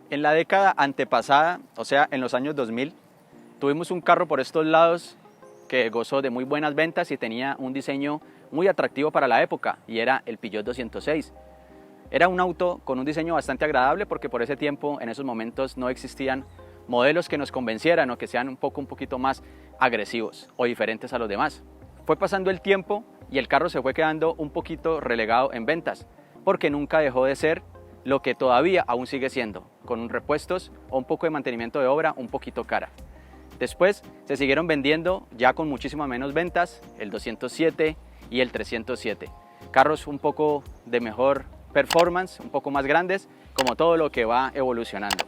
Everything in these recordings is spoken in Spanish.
En la década antepasada, o sea, en los años 2000, tuvimos un carro por estos lados que gozó de muy buenas ventas y tenía un diseño muy atractivo para la época, y era el Peugeot 206. Era un auto con un diseño bastante agradable porque por ese tiempo, en esos momentos, no existían modelos que nos convencieran o que sean un poquito más agresivos o diferentes a los demás. Fue pasando el tiempo y el carro se fue quedando un poquito relegado en ventas, porque nunca dejó de ser lo que todavía aún sigue siendo, con repuestos o un poco de mantenimiento de obra un poquito cara. Después se siguieron vendiendo ya con muchísimas menos ventas, el 207 y el 307. Carros un poco de mejor performance, un poco más grandes, como todo lo que va evolucionando.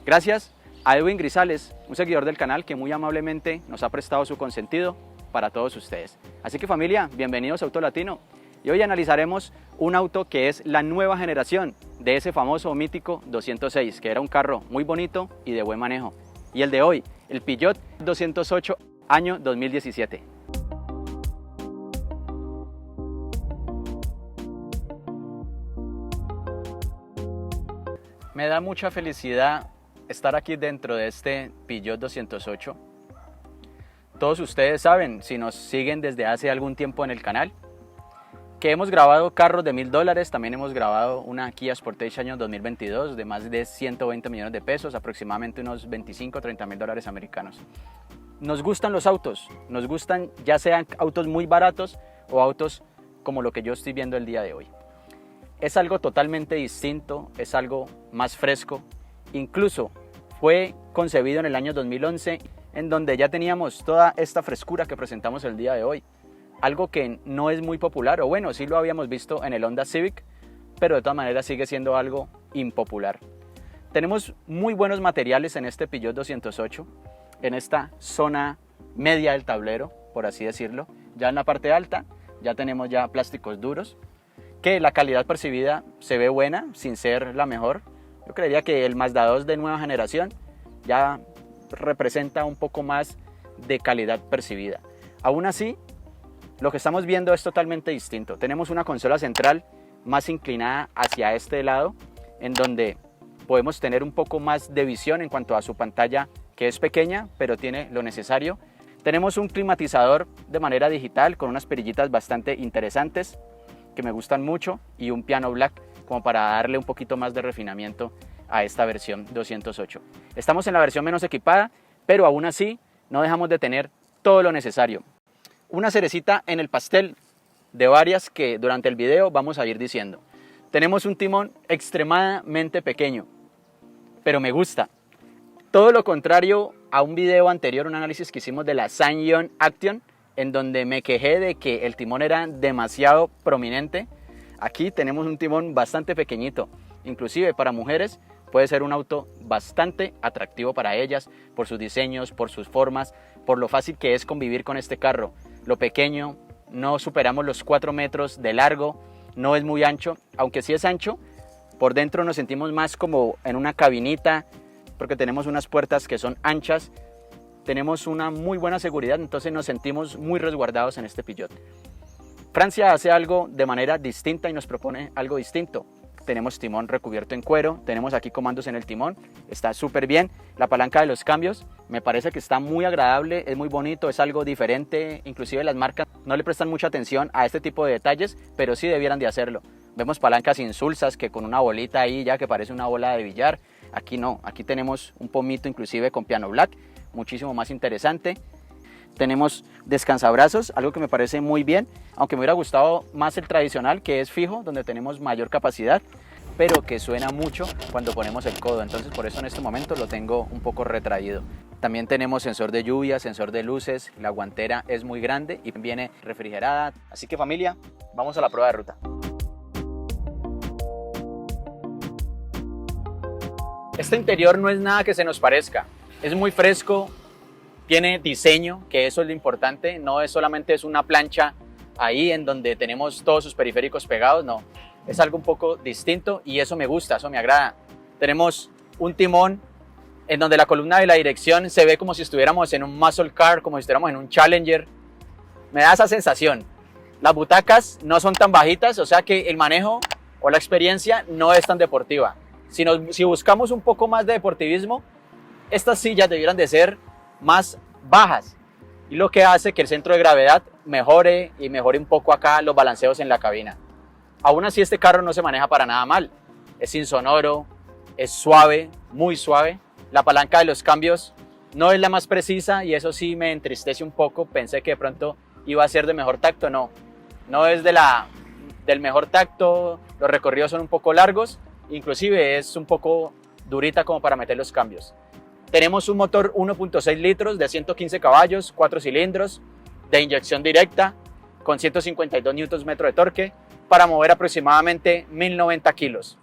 Gracias a Edwin Grisales, un seguidor del canal que muy amablemente nos ha prestado su consentido para todos ustedes. Así que familia, bienvenidos a Auto Latino. Y hoy analizaremos un auto que es la nueva generación de ese famoso o mítico 206, que era un carro muy bonito y de buen manejo. Y el de hoy, el Peugeot 208, año 2017. Me da mucha felicidad estar aquí dentro de este Peugeot 208. Todos ustedes saben, si nos siguen desde hace algún tiempo en el canal, que hemos grabado carros de $1000, también hemos grabado una Kia Sportage año 2022 de más de 120 millones de pesos, aproximadamente unos 25 o 30 mil dólares americanos. Nos gustan los autos, nos gustan ya sean autos muy baratos o autos como lo que yo estoy viendo el día de hoy. Es algo totalmente distinto, es algo más fresco, incluso fue concebido en el año 2011, en donde ya teníamos toda esta frescura que presentamos el día de hoy. Algo que no es muy popular, o bueno, sí lo habíamos visto en el Honda Civic, pero de todas maneras sigue siendo algo impopular. Tenemos muy buenos materiales en este Peugeot 208, en esta zona media del tablero, por así decirlo. Ya en la parte alta ya tenemos ya plásticos duros, que la calidad percibida se ve buena, sin ser la mejor. Yo creería que el Mazda 2 de nueva generación ya representa un poco más de calidad percibida. Aún así, lo que estamos viendo es totalmente distinto. Tenemos una consola central más inclinada hacia este lado, en donde podemos tener un poco más de visión en cuanto a su pantalla, que es pequeña, pero tiene lo necesario. Tenemos un climatizador de manera digital con unas perillitas bastante interesantes que me gustan mucho y un piano black como para darle un poquito más de refinamiento a esta versión 208. Estamos en la versión menos equipada, pero aún así no dejamos de tener todo lo necesario. Una cerecita en el pastel de varias que durante el video vamos a ir diciendo. Tenemos un timón extremadamente pequeño, pero me gusta. Todo lo contrario a un video anterior, un análisis que hicimos de la SsangYong Action, en donde me quejé de que el timón era demasiado prominente. Aquí tenemos un timón bastante pequeñito, inclusive para mujeres puede ser un auto bastante atractivo para ellas, por sus diseños, por sus formas, por lo fácil que es convivir con este carro. Lo pequeño, no superamos los 4 metros de largo, no es muy ancho, aunque sí es ancho, por dentro nos sentimos más como en una cabinita, porque tenemos unas puertas que son anchas, tenemos una muy buena seguridad, entonces nos sentimos muy resguardados en este Peugeot. Francia hace algo de manera distinta y nos propone algo distinto. Tenemos timón recubierto en cuero, tenemos aquí comandos en el timón, está súper bien. La palanca de los cambios me parece que está muy agradable, es muy bonito, es algo diferente. Inclusive las marcas no le prestan mucha atención a este tipo de detalles, pero sí debieran de hacerlo. Vemos palancas insulsas que con una bolita ahí ya que parece una bola de billar. Aquí no, aquí tenemos un pomito inclusive con piano black, muchísimo más interesante. Tenemos descansabrazos, algo que me parece muy bien, aunque me hubiera gustado más el tradicional, que es fijo, donde tenemos mayor capacidad, pero que suena mucho cuando ponemos el codo, entonces por eso en este momento lo tengo un poco retraído. También tenemos sensor de lluvia, sensor de luces, la guantera es muy grande y viene refrigerada. Así que familia, vamos a la prueba de ruta. Este interior no es nada que se nos parezca, es muy fresco. Tiene diseño, que eso es lo importante, no es solamente una plancha ahí en donde tenemos todos sus periféricos pegados, no, es algo un poco distinto y eso me gusta, eso me agrada. Tenemos un timón en donde la columna de la dirección se ve como si estuviéramos en un muscle car, como si estuviéramos en un Challenger, me da esa sensación. Las butacas no son tan bajitas, o sea que el manejo o la experiencia no es tan deportiva. Si buscamos un poco más de deportivismo, estas sillas debieran de ser más bajas, y lo que hace que el centro de gravedad mejore y mejore un poco acá los balanceos en la cabina. Aún así, este carro no se maneja para nada mal. Es insonoro, es suave, muy suave. La palanca de los cambios no es la más precisa y eso sí me entristece un poco. Pensé que de pronto iba a ser de mejor tacto. No es del mejor tacto. Los recorridos son un poco largos. Inclusive es un poco durita como para meter los cambios. Tenemos un motor 1.6 litros de 115 caballos, 4 cilindros, de inyección directa, con 152 Nm de torque, para mover aproximadamente 1090 kilos.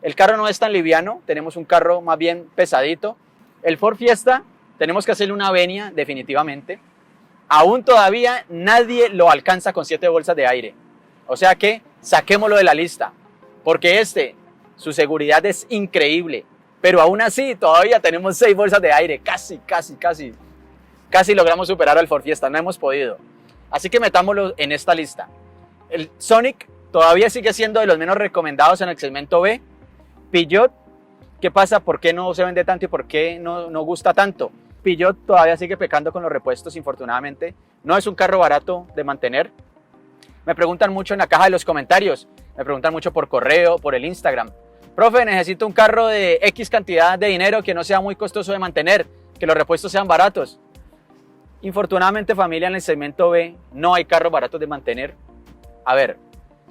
El carro no es tan liviano, tenemos un carro más bien pesadito. El Ford Fiesta, tenemos que hacerle una venia definitivamente. Aún todavía nadie lo alcanza con 7 bolsas de aire. O sea que saquémoslo de la lista, porque su seguridad es increíble. Pero aún así todavía tenemos 6 bolsas de aire, casi logramos superar al Ford Fiesta, no hemos podido. Así que metámoslo en esta lista. El Sonic todavía sigue siendo de los menos recomendados en el segmento B. Peugeot, ¿qué pasa? ¿Por qué no se vende tanto y por qué no gusta tanto? Peugeot todavía sigue pecando con los repuestos, infortunadamente. No es un carro barato de mantener. Me preguntan mucho en la caja de los comentarios, me preguntan mucho por correo, por el Instagram. Profe, necesito un carro de X cantidad de dinero que no sea muy costoso de mantener, que los repuestos sean baratos. Infortunadamente, familia, en el segmento B no hay carros baratos de mantener. A ver,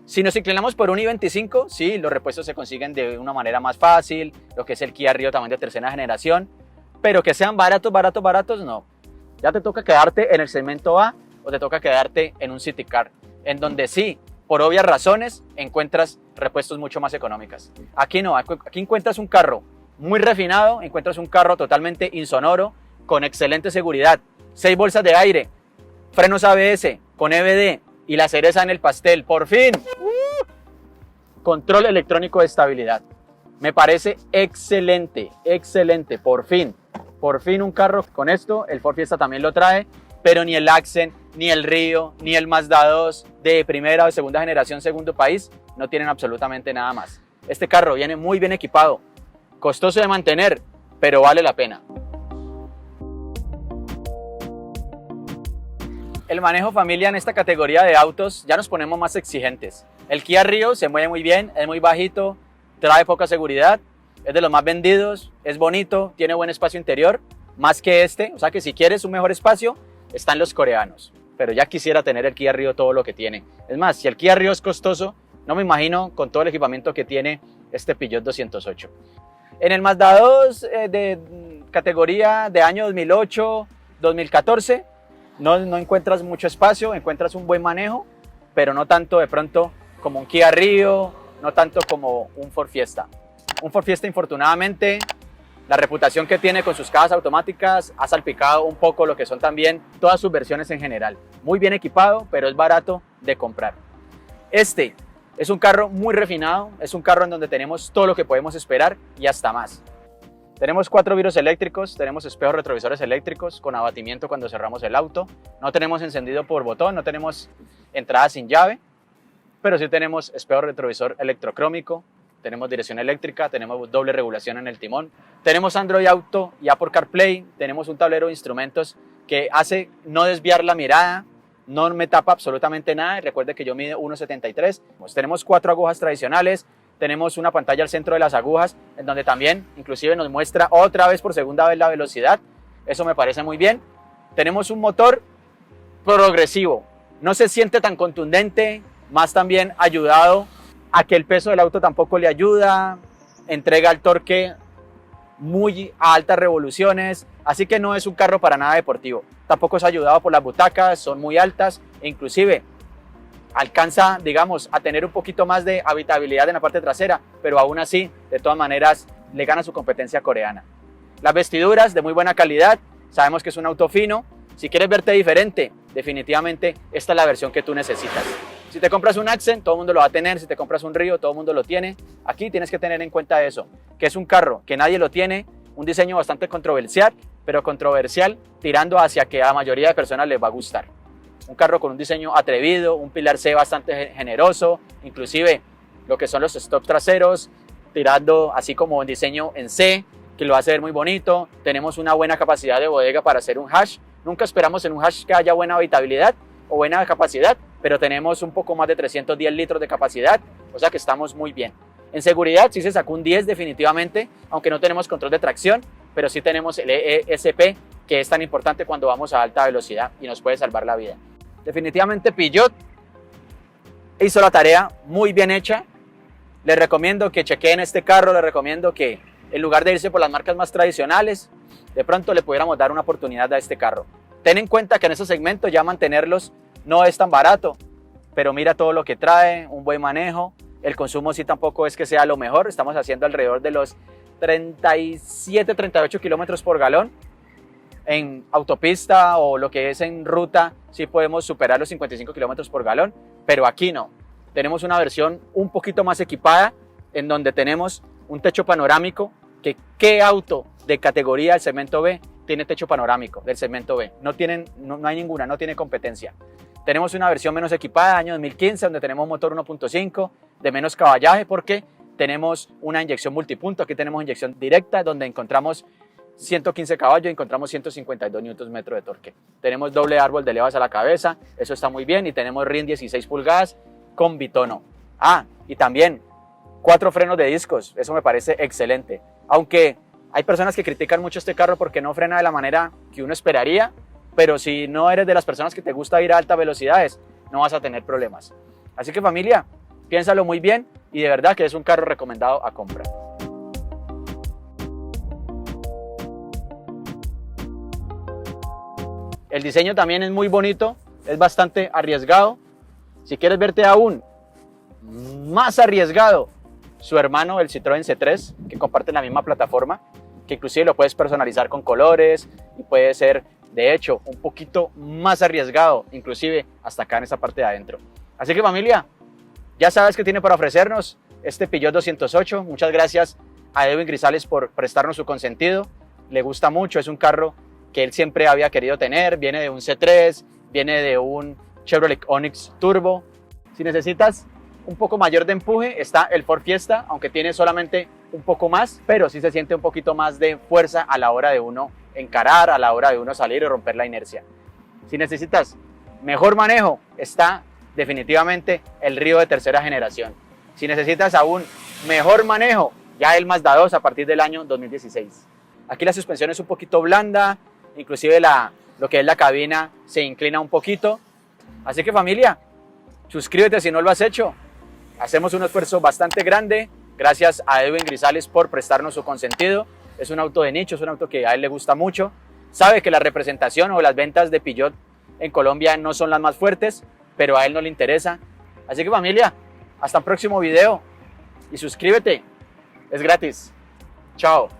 si nos inclinamos por un i25, sí, los repuestos se consiguen de una manera más fácil, lo que es el Kia Rio también de tercera generación, pero que sean baratos, no. Ya te toca quedarte en el segmento A o te toca quedarte en un City Car, en donde sí, por obvias razones, encuentras repuestos mucho más económicas. Aquí no, aquí encuentras un carro muy refinado, encuentras un carro totalmente insonoro, con excelente seguridad, 6 bolsas de aire, frenos ABS, con EBD y la cereza en el pastel, por fin. Control electrónico de estabilidad. Me parece excelente, por fin un carro con esto. El Ford Fiesta también lo trae, pero ni el Accent, ni el Rio, ni el Mazda 2 de primera o segunda generación, segundo país, no tienen absolutamente nada más. Este carro viene muy bien equipado, costoso de mantener, pero vale la pena. El manejo, familia, en esta categoría de autos ya nos ponemos más exigentes. El Kia Rio se mueve muy bien, es muy bajito, trae poca seguridad, es de los más vendidos, es bonito, tiene buen espacio interior, más que o sea que si quieres un mejor espacio, están los coreanos. Pero ya quisiera tener el Kia Rio todo lo que tiene. Es más, si el Kia Rio es costoso, no me imagino con todo el equipamiento que tiene este Peugeot 208. En el Mazda 2 de categoría de año 2008, 2014, no encuentras mucho espacio, encuentras un buen manejo, pero no tanto de pronto como un Kia Rio, no tanto como un Ford Fiesta. Un Ford Fiesta, infortunadamente, la reputación que tiene con sus cajas automáticas ha salpicado un poco lo que son también todas sus versiones en general. Muy bien equipado, pero es barato de comprar. Este es un carro muy refinado, es un carro en donde tenemos todo lo que podemos esperar y hasta más. Tenemos 4 vidrios eléctricos, tenemos espejos retrovisores eléctricos con abatimiento cuando cerramos el auto. No tenemos encendido por botón, no tenemos entrada sin llave, pero sí tenemos espejo retrovisor electrocrómico. Tenemos dirección eléctrica, tenemos doble regulación en el timón, tenemos Android Auto y Apple CarPlay, tenemos un tablero de instrumentos que hace no desviar la mirada, no me tapa absolutamente nada. Y recuerde que yo mido 1,73. Pues tenemos 4 agujas tradicionales, tenemos una pantalla al centro de las agujas, en donde también inclusive nos muestra otra vez por segunda vez la velocidad. Eso me parece muy bien. Tenemos un motor progresivo, no se siente tan contundente, más también ayudado a que el peso del auto tampoco le ayuda, entrega el torque muy a altas revoluciones, así que no es un carro para nada deportivo. Tampoco es ayudado por las butacas, son muy altas e inclusive alcanza, digamos, a tener un poquito más de habitabilidad en la parte trasera, pero aún así, de todas maneras, le gana su competencia coreana. Las vestiduras de muy buena calidad, sabemos que es un auto fino. Si quieres verte diferente, definitivamente esta es la versión que tú necesitas. Si te compras un Accent, todo el mundo lo va a tener. Si te compras un Rio, todo el mundo lo tiene. Aquí tienes que tener en cuenta eso, que es un carro que nadie lo tiene, un diseño bastante controversial, pero controversial tirando hacia que a la mayoría de personas les va a gustar. Un carro con un diseño atrevido, un pilar C bastante generoso, inclusive lo que son los stops traseros, tirando así como en diseño en C, que lo hace ver muy bonito. Tenemos una buena capacidad de bodega para hacer un hash. Nunca esperamos en un hash que haya buena habitabilidad o buena capacidad, pero tenemos un poco más de 310 litros de capacidad, o sea que estamos muy bien. En seguridad sí se sacó un 10 definitivamente, aunque no tenemos control de tracción, pero sí tenemos el ESP, que es tan importante cuando vamos a alta velocidad y nos puede salvar la vida. Definitivamente Peugeot hizo la tarea muy bien hecha. Les recomiendo que chequeen este carro, les recomiendo que en lugar de irse por las marcas más tradicionales, de pronto le pudiéramos dar una oportunidad a este carro. Ten en cuenta que en esos segmentos ya mantenerlos no es tan barato, pero mira todo lo que trae, un buen manejo. El consumo sí tampoco es que sea lo mejor, estamos haciendo alrededor de los 37, 38 kilómetros por galón. En autopista o lo que es en ruta sí podemos superar los 55 kilómetros por galón, pero aquí no. Tenemos una versión un poquito más equipada en donde tenemos un techo panorámico, que ¿qué auto de categoría del segmento B tiene techo panorámico del segmento B? No hay ninguna, no tiene competencia. Tenemos una versión menos equipada, año 2015, donde tenemos un motor 1.5 de menos caballaje porque tenemos una inyección multipunto. Aquí tenemos inyección directa donde encontramos 115 caballos y encontramos 152 Nm de torque. Tenemos doble árbol de levas a la cabeza, eso está muy bien, y tenemos RIN 16 pulgadas con bitono. Y también 4 frenos de discos, eso me parece excelente. Aunque hay personas que critican mucho este carro porque no frena de la manera que uno esperaría, pero si no eres de las personas que te gusta ir a altas velocidades, no vas a tener problemas. Así que familia, piénsalo muy bien y de verdad que es un carro recomendado a compra. El diseño también es muy bonito, es bastante arriesgado. Si quieres verte aún más arriesgado, su hermano, el Citroën C3, que comparten la misma plataforma, que inclusive lo puedes personalizar con colores y puede ser, de hecho, un poquito más arriesgado, inclusive hasta acá en esta parte de adentro. Así que familia, ya sabes qué tiene para ofrecernos este Peugeot 208. Muchas gracias a Edwin Grisales por prestarnos su consentido. Le gusta mucho, es un carro que él siempre había querido tener. Viene de un C3, viene de un Chevrolet Onix Turbo. Si necesitas un poco mayor de empuje, está el Ford Fiesta, aunque tiene solamente un poco más, pero sí se siente un poquito más de fuerza a la hora de uno encarar, a la hora de uno salir y romper la inercia. Si necesitas mejor manejo, está definitivamente el Río de tercera generación. Si necesitas aún mejor manejo, ya el Mazda 2 a partir del año 2016. Aquí la suspensión es un poquito blanda, inclusive lo que es la cabina se inclina un poquito. Así que familia, suscríbete si no lo has hecho. Hacemos un esfuerzo bastante grande. Gracias a Edwin Grisales por prestarnos su consentido. Es un auto de nicho, es un auto que a él le gusta mucho. Sabe que la representación o las ventas de Peugeot en Colombia no son las más fuertes, pero a él no le interesa. Así que familia, hasta el próximo video y suscríbete, es gratis. Chao.